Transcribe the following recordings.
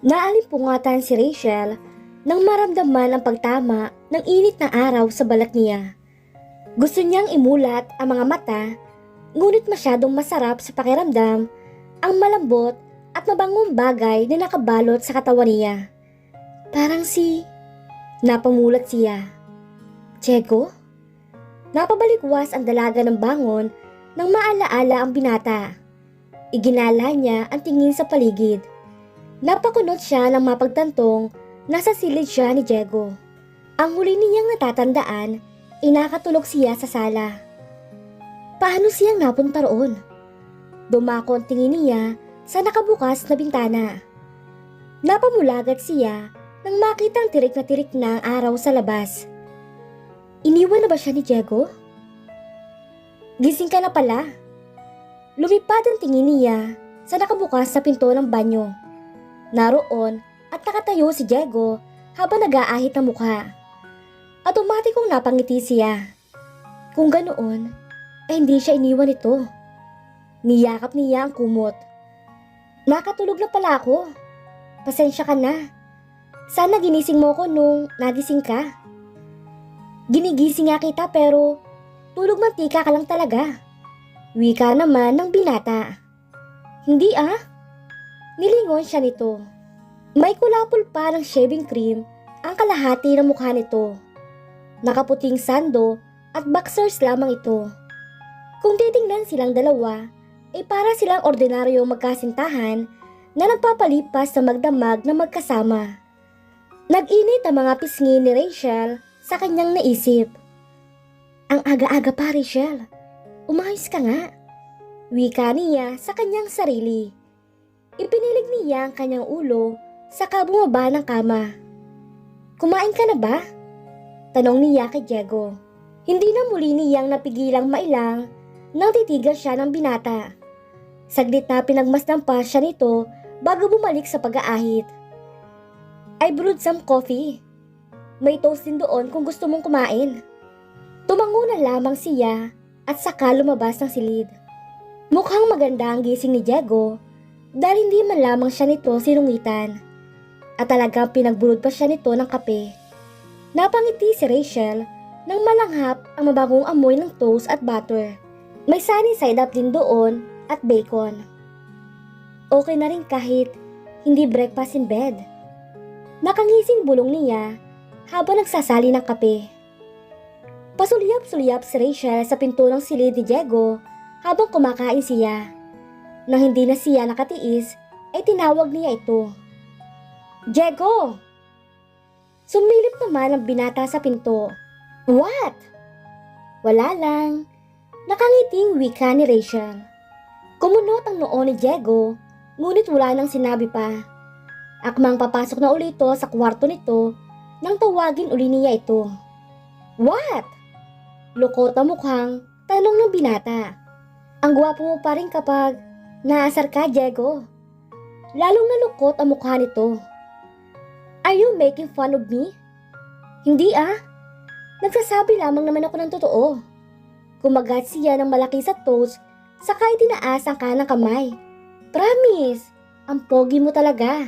Naalimpungatan si Rachel nang maramdaman ang pagtama ng init na araw sa balat niya. Gusto niyang imulat ang mga mata, ngunit masyadong masarap sa pakiramdam ang malambot at mabangong bagay na nakabalot sa katawan niya. Parang napamulat siya. Diego? Napabaligwas ang dalaga ng bangon nang maalaala ang binata. Iginala niya ang tingin sa paligid. Napakunot siya nang mapagtantong nasa silid siya ni Diego. Ang huli niyang natatandaan, inakatulog siya sa sala. Paano siyang napunta roon? Dumako ang tingin niya sa nakabukas na bintana. Napamulagat siya nang makitang tirik na ang araw sa labas. Iniwan na ba siya ni Diego? Gising ka na pala. Lumipad ang tingin niya sa nakabukas na pinto ng banyo. Naroon at nakatayo si Diego habang nag-aahit ang mukha. Automatikong napangiti siya. Kung ganoon, hindi siya iniwan ito. Niyakap niya ang kumot. Nakatulog na pala ako. Pasensya ka na. Sana ginising mo ko nung nagising ka. Ginigising nga kita pero tulog mantika ka lang talaga. Wika naman ng binata. Hindi Nilingon siya nito. May kulapol pa ng shaving cream ang kalahati ng mukha nito. Nakaputing sando at boxers lamang ito. Kung titingnan silang dalawa, ay para silang ordinaryong magkasintahan na nagpapalipas sa magdamag na magkasama. Nag-init ang mga pisngi ni Rachel sa kanyang naisip. Ang aga-aga pa, Rachel. Umayos ka nga. Wika niya sa kanyang sarili. Ipinilig niya ang kanyang ulo saka bumaba ng kama. Kumain ka na ba? Tanong niya kay Diego. Hindi na muli niyang napigilang mailang nang titigan siya ng binata. Saglit na pinagmasdan pa siya nito bago bumalik sa pag-aahit. I brewed some coffee. May toast din doon kung gusto mong kumain. Tumango na lamang siya at saka lumabas ng silid. Mukhang maganda ang gising ni Diego dahil hindi man lamang siya nito sinungitan. At talagang pinagbulod pa siya nito ng kape. Napangiti si Rachel nang malanghap ang mabangong amoy ng toast at butter. May sunny side up din doon at bacon. Okay na rin kahit hindi breakfast in bed. Nakangising bulong niya habang nagsasali ng kape. Pasulyap-sulyap si Rachel sa pinto ng silid ni Diego habang kumakain siya. Nang hindi na siya nakatiis, ay tinawag niya ito. Diego! Sumilip naman ang binata sa pinto. What? Wala lang. Nakangiting wika ni Rachel. Kumunot ang noo ni Diego, ngunit wala nang sinabi pa. Akmang papasok na uli ito sa kwarto nito nang tawagin uli niya ito. What? Lukot ang mukhang tanong ng binata. Ang gwapo mo pa rin kapag naasar ka, Diego. Lalong nalukot ang mukha nito. Are you making fun of me? Hindi Nagsasabi lamang naman ako ng totoo. Kumagat siya ng malaki sa toast saka itinaas ang kanang kamay. Promise, ang pogi mo talaga.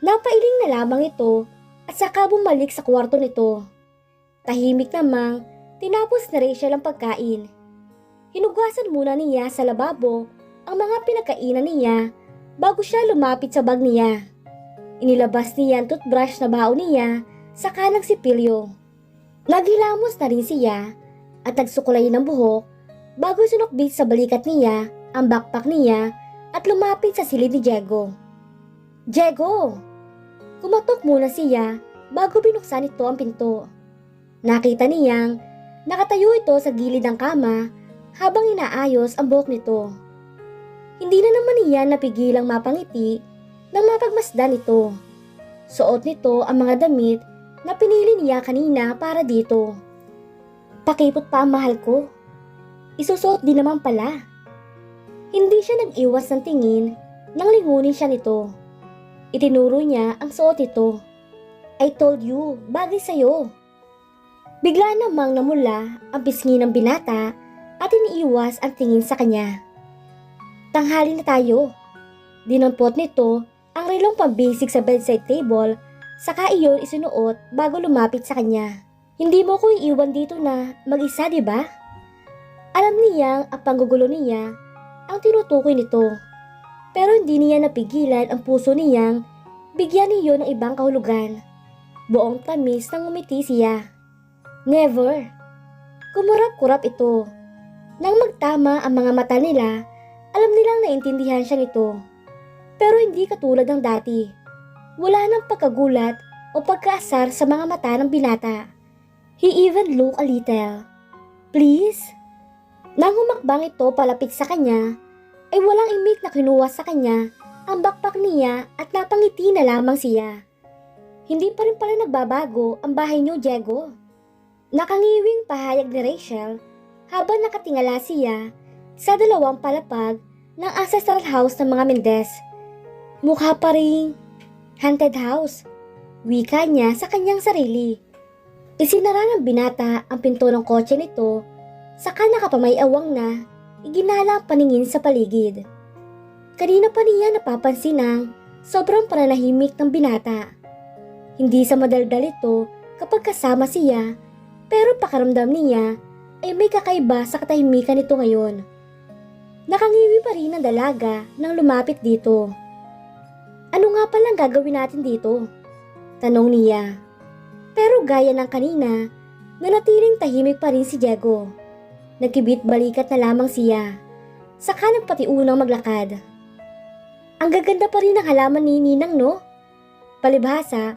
Napailing na lamang ito at saka bumalik sa kwarto nito. Tahimik namang tinapos na Rachel ang pagkain. Hinugasan muna niya sa lababo ang mga pinagkainan niya bago siya lumapit sa bag niya. Inilabas niya ang toothbrush na baon niya saka nagsipilyo. Naghilamos na rin siya at nagsukulay ng buhok bago sinukbit sa balikat niya ang backpack niya at lumapit sa silid ni Diego. Diego! Kumatok muna siya bago binuksan ito ang pinto. Nakita niyang nakatayo ito sa gilid ng kama habang inaayos ang buhok nito. Hindi na naman niya napigilang mapangiti nang mapagmasdan ito. Suot nito ang mga damit na pinili niya kanina para dito. Pakipot pa ang mahal ko. Isusuot din naman pala. Hindi siya nag-iwas ng tingin nang lingunin siya nito. Itinuro niya ang suot nito. I told you, bagay sa'yo. Bigla namang namula ang pisngi ng binata at iniiwas ang tingin sa kanya. Tanghali na tayo. Dinampot nito ang relo mayroong pambisig sa bedside table, saka iyon isinuot bago lumapit sa kanya. Hindi mo ko iiwan dito na mag-isa, di ba? Alam niyang ang panggugulo niya ang tinutukoy nito. Pero hindi niya napigilan ang puso niyang bigyan niyo ng ibang kahulugan. Buong tamis nang ngumiti siya. Never. Kumurap-kurap ito. Nang magtama ang mga mata nila, alam nilang naintindihan siya nito. Pero hindi katulad ng dati. Wala nang pagkagulat o pagkaasar sa mga mata ng binata. He even looked a little. Please? Nang humakbang ito palapit sa kanya, ay walang imik na kinuha sa kanya ang backpack niya at napangiti na lamang siya. Hindi pa rin pala nagbabago ang bahay niyo, Diego. Nakangiwing pahayag ni Rachel habang nakatingala siya sa dalawang palapag ng ancestral house ng mga Mendez. Mukha pa ring haunted house, wika niya sa kanyang sarili. Isinara ng binata ang pinto ng kotse nito, saka nakapamayawang na iginala ang paningin sa paligid. Kanina pa niya napapansin ang sobrang pananahimik ng binata. Hindi sa madaldal ito kapag kasama siya, pero pakiramdam niya ay may kakaiba sa katahimikan nito ngayon. Nakangiwi pa rin ang dalaga nang lumapit dito. Ano nga palang gagawin natin dito? Tanong niya. Pero gaya ng kanina, nanatiling tahimik pa rin si Diego. Nagkibit balikat na lamang siya. Saka nagpatiunang maglakad. Ang gaganda pa rin ng halaman ni Ninang, no? Palibhasa,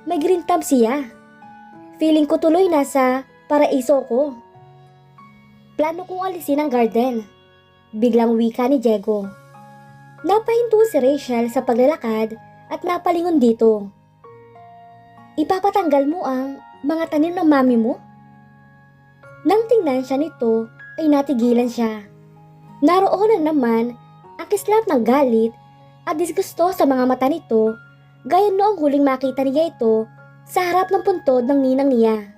may green thumb siya. Feeling ko tuloy nasa paraiso ko. Plano kong alisin ang garden. Biglang wika ni Diego. Napahinto si Rachel sa paglalakad at napalingon dito. Ipapatanggal mo ang mga tanim ng mami mo? Nang tingnan siya nito ay natigilan siya. Naroon na naman ang kislap ng galit at disgusto sa mga mata nito gaya noong huling makita niya ito sa harap ng puntod ng ninang niya.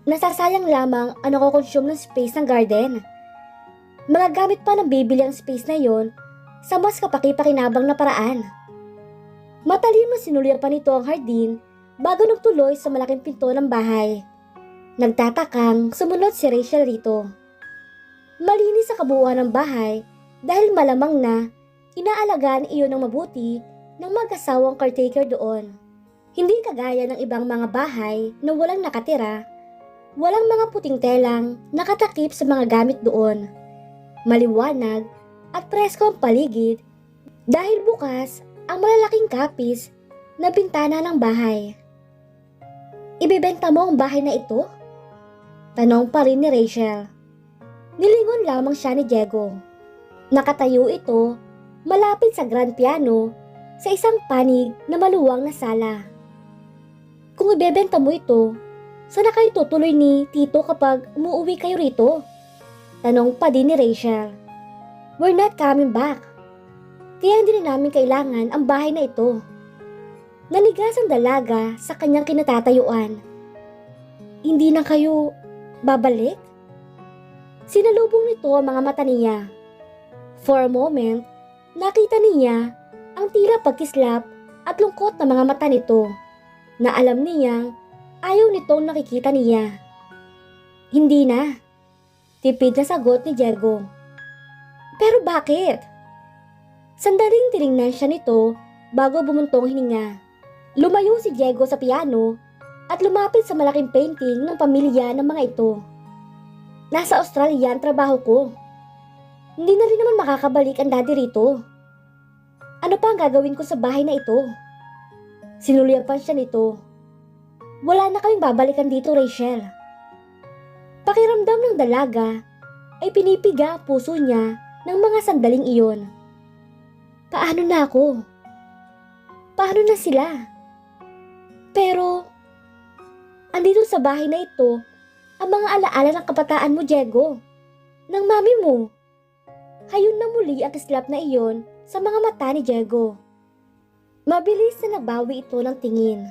Nasasayang lamang ang nakokonsume ng space ng garden. Magagamit pa ng bibili ang space na yon sa mas kapaki-pakinabang na paraan. Matalino sinulya pa nito ang hardin bago nagtuloy sa malaking pinto ng bahay. Nagtatakang sumunod si Rachel rito. Malinis sa kabuuan ng bahay dahil malamang na inaalagaan iyon ng mabuti ng mag-asawang caretaker doon. Hindi kagaya ng ibang mga bahay na walang nakatira, walang mga puting telang nakatakip sa mga gamit doon. Maliwanag at presko ang paligid dahil bukas ang malalaking kapis na bintana ng bahay. Ibebenta mo ang bahay na ito? Tanong pa rin ni Rachel. Nilingon lamang siya ni Diego. Nakatayo ito malapit sa grand piano sa isang panig na maluwang na sala. Kung ibebenta mo ito, saan kayo tutuloy ni Tito kapag umuwi kayo rito? Tanong pa din ni Rachel. We're not coming back. Kaya hindi na namin kailangan ang bahay na ito. Nanigas ang dalaga sa kanyang kinatatayuan. Hindi na kayo babalik? Sinalubong nito ang mga mata niya. For a moment, nakita niya ang tila pagkislap at lungkot na mga mata nito na alam niyang ayaw nitong nakikita niya. Hindi na. Tipid na sagot ni Diego. Pero bakit? Sandaling tiningnan siya nito bago bumuntong hininga. Lumayo si Diego sa piano at lumapit sa malaking painting ng pamilya ng mga ito. Nasa Australia ang trabaho ko. Hindi na rin naman makakabalik ang daddy rito. Ano pa ang gagawin ko sa bahay na ito? Sinulyapan siya nito. Wala na kaming babalikan dito, Rachel. Pakiramdam ng dalaga ay pinipiga ang puso niya ng mga sandaling iyon. Paano na ako? Paano na sila? Pero, andito sa bahay na ito ang mga alaala ng kabataan mo, Diego. Ng mami mo. Hayun na muli ang kislap na iyon sa mga mata ni Diego. Mabilis na nagbawi ito ng tingin.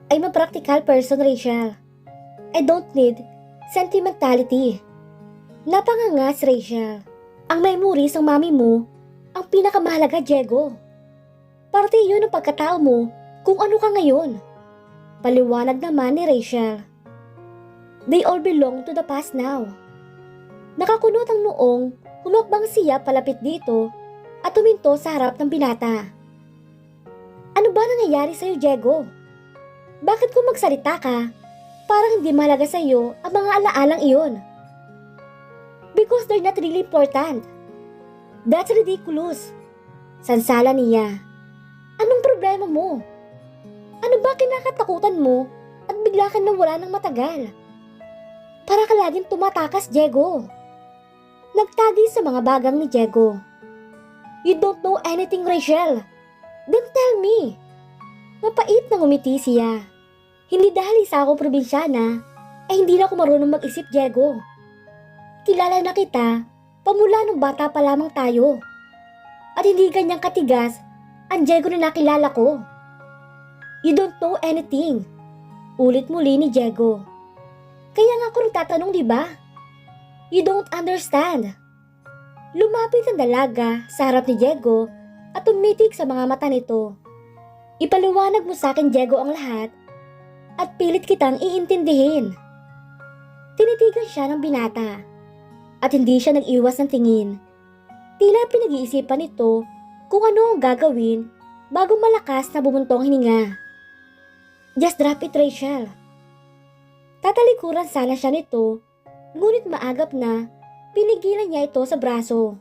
I'm a practical person, Rachel. I don't need sentimentality. Napanganga si Rachel. Ang memories ng mami mo ang pinakamahalaga, Diego. Parte yun ng pagkatao mo kung ano ka ngayon. Paliwanag naman ni Rachel. They all belong to the past now. Nakakunot ang noong humakbang siya palapit dito at tuminto sa harap ng binata. Ano ba nangyayari sa'yo, Diego? Bakit kung magsalita ka, parang hindi mahalaga sa'yo ang mga alaalang iyon? Because they're not really important. That's ridiculous. Sansala niya. Anong problema mo? Ano ba kinakatakutan mo at bigla ka nawala ng matagal? Para ka laging tumatakas, Diego. Nagtagi sa mga bagang ni Diego. You don't know anything, Rachel. Then tell me. Mapait na ngumiti siya. Hindi dahil isa akong probinsyana, ay hindi na ako marunong mag-isip, Diego. Kilala na kita, pamula nung bata pa lamang tayo. At hindi ganyang katigas ang Diego na nakilala ko. You don't know anything. Ulit muli ni Diego. Kaya nga ako nagtatanong, di ba? You don't understand. Lumapit ang dalaga sa harap ni Diego at tumitig sa mga mata nito. Ipaliwanag mo sa akin, Diego, ang lahat at pilit kitang iintindihin. Tinitigan siya ng binata at hindi siya nag-iwas ng tingin. Tila pinag-iisipan nito kung ano ang gagawin bago malakas na bumuntong hininga. Just drop it, Rachel. Tatalikuran sana siya nito, ngunit maagap na pinigilan niya ito sa braso.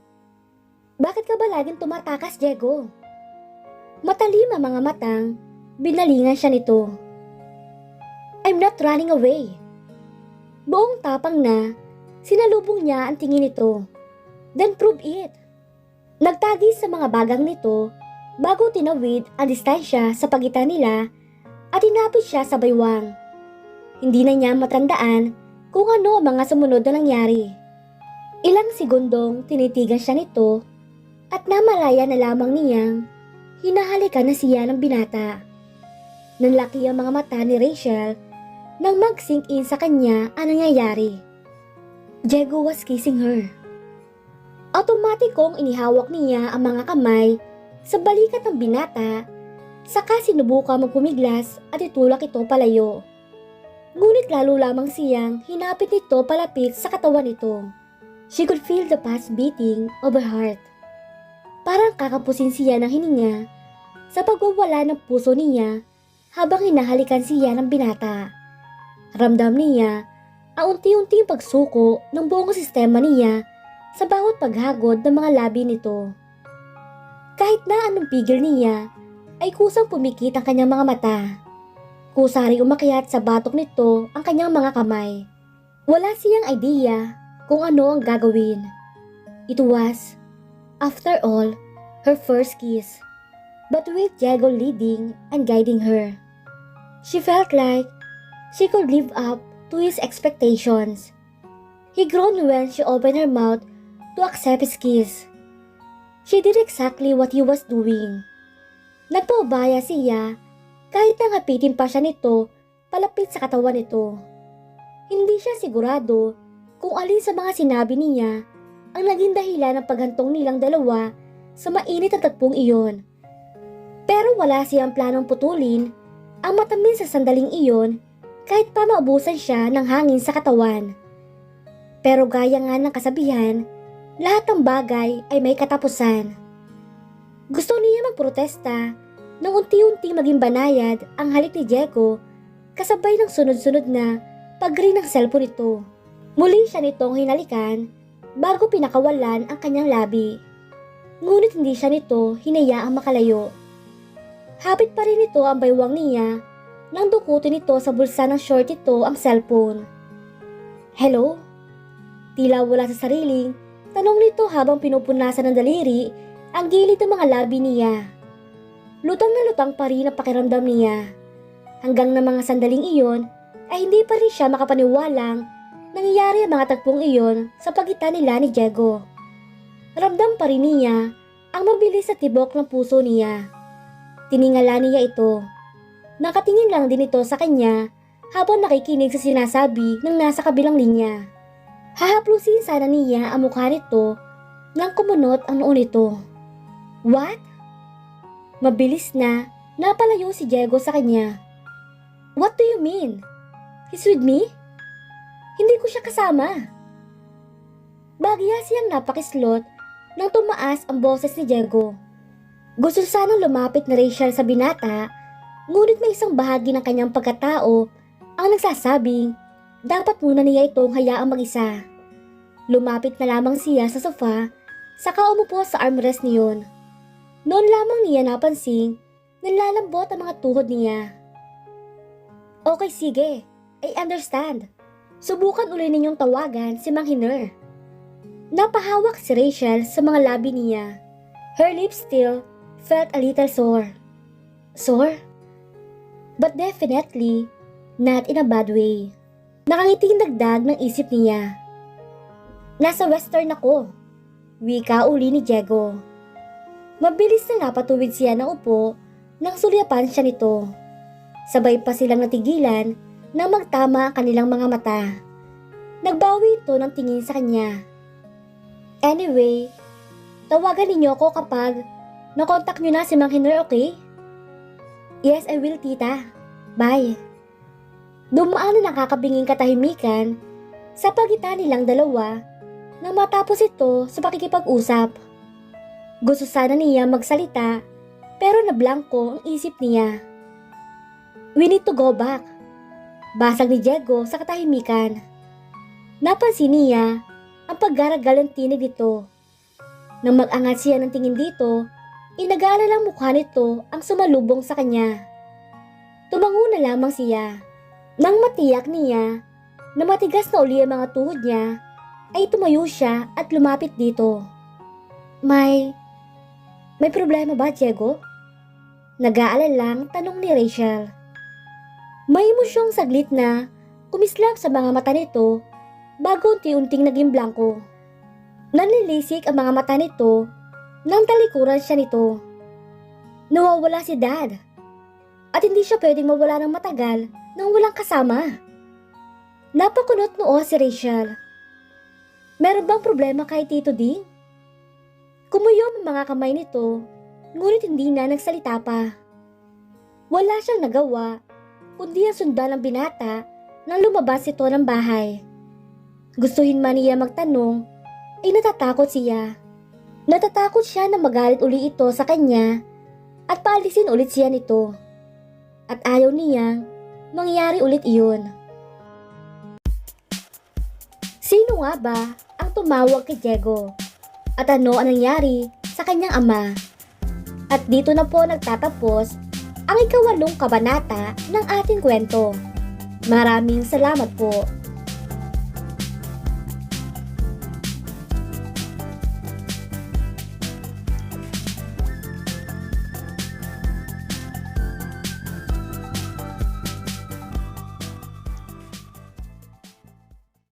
Bakit ka ba laging tumatakas, Diego? Matalim ang mga matang, binalingan siya nito. I'm not running away. Buong tapang na, sinalubong niya ang tingin nito. Then prove it. Nagtagi sa mga bagang nito bago tinawid ang distansya sa pagitan nila at inapit siya sa baywang. Hindi na niya matandaan kung ano ang mga sumunod na nangyari. Ilang segundong tinitigan siya nito at namalaya na lamang niyang hinahalikan na siya ng binata. Nanlaki ang mga mata ni Rachel nang mag-sink in sa kanya ang nangyayari. Diego was kissing her. Automatikong inihawak niya ang mga kamay sa balikat ng binata, saka sinubukang magpumiglas at itulak ito palayo. Ngunit lalo lamang siyang hinapit nito palapit sa katawan nito. She could feel the fast beating of her heart. Parang kakapusin siya ng hininga sa pagwawala ng puso niya habang hinahalikan siya ng binata. Ramdam niya ang unti-unting pagsuko ng buong sistema niya sa bawat paghagod ng mga labi nito. Kahit na anong pigil niya, ay kusang pumikit ang kanyang mga mata. Kusari umakyat sa batok nito ang kanyang mga kamay. Wala siyang idea kung ano ang gagawin. It was, after all, her first kiss, but with Diego leading and guiding her. She felt like she could live up to his expectations. He groaned when she opened her mouth to accept his kiss. She did exactly what he was doing. Nagpaubaya siya kahit nangapitin pa siya nito palapit sa katawan nito. Hindi siya sigurado kung alin sa mga sinabi niya ang naging dahilan ng paghantong nilang dalawa sa mainit na tagpong iyon. Pero wala siyang planong putulin ang matamis sa sandaling iyon kahit pa maubusan siya ng hangin sa katawan. Pero gaya nga ng kasabihan, lahat ng bagay ay may katapusan. Gusto niya magprotesta nang unti-unti maging banayad ang halik ni Diego kasabay ng sunod-sunod na pag-ring ng cellphone nito. Muli siya nitong hinalikan bago pinakawalan ang kanyang labi. Ngunit hindi siya nito hinayaang makalayo. Hapit pa rin nito ang baywang niya nang dukutin nito sa bulsa ng short nito ang cellphone. Hello? Tila wala sa sariling tanong nito habang pinupunasan ng daliri ang gilid ng mga labi niya. Lutang na lutang pa rin ang pakiramdam niya. Hanggang na mga sandaling iyon ay hindi pa rin siya makapaniwalang nangyayari ang mga tagpong iyon sa pagitan nila ni Diego. Ramdam pa rin niya ang mabilis sa tibok ng puso niya. Tiningala niya ito. Nakatingin lang din ito sa kanya habang nakikinig sa sinasabi ng nasa kabilang linya. Hahaplusin sana niya ang mukha nito nang kumunot ang noo nito. What? Mabilis na napalayo si Diego sa kanya. What do you mean? He's with me? Hindi ko siya kasama. Bagya siyang napakislot nang tumaas ang boses ni Diego. Gusto sanang lumapit na Rachel sa binata, ngunit may isang bahagi ng kanyang pagkatao ang nagsasabing dapat muna niya itong hayaang mag-isa. Lumapit na lamang siya sa sofa, saka umupo sa armrest niyon. Noon lamang niya napansing nalalambot ang mga tuhod niya. Okay, sige. I understand. Subukan uli ninyong tawagan si Mang Hiner. Napahawak si Rachel sa mga labi niya. Her lips still felt a little sore. Sore? But definitely not in a bad way. Nakangiting dagdag ng isip niya. Nasa western ako. Wika uli ni Diego. Mabilis na napatuwid siya ng upo nang sulyapan siya nito. Sabay pa silang natigilan nang magtama ang kanilang mga mata. Nagbawi ito ng tingin sa kanya. Anyway, tawagan ninyo ako kapag nakontak nyo na si Mang Hiner, okay? Yes, I will, tita. Bye. Dumaan na nakakabinging katahimikan sa pagitan nilang dalawa nang matapos ito sa pakikipag-usap. Gusto sana niya magsalita pero nablangko ang isip niya. We need to go back. Basag ni Diego sa katahimikan. Napansin niya ang paggaragal ng tinig nito. Nang mag-angat siya ng tingin dito, inag-aalalang mukha nito ang sumalubong sa kanya. Tumango na lamang siya. Nang matiyak niya na matigas na uli ang mga tuhod niya, ay tumayo siya at lumapit dito. May problema ba, Diego? Nag-aalalang tanong ni Rachel. May emosyong saglit na kumislap sa mga mata nito bago unti-unting naging blanko. Nanlilisik ang mga mata nito nang talikuran siya nito. Nawawala si Dad at hindi siya pwedeng mawala ng matagal nang walang kasama. Napakunot noo si Rachel. Meron bang problema kay Tito Ding? Kumuyom ang mga kamay nito, ngunit hindi na nagsalita pa. Wala siyang nagawa, kundi ang sundan ng binata nang lumabas ito ng bahay. Gustuhin man niya magtanong, ay natatakot siya. Natatakot siya na magalit uli ito sa kanya at paalisin ulit siya nito. At ayaw niyang mangyari ulit iyon. Sino nga ba ang tumawag kay Diego? At ano ang nangyari sa kanyang ama? At dito na po nagtatapos ang 8 kabanata ng ating kwento. Maraming salamat po.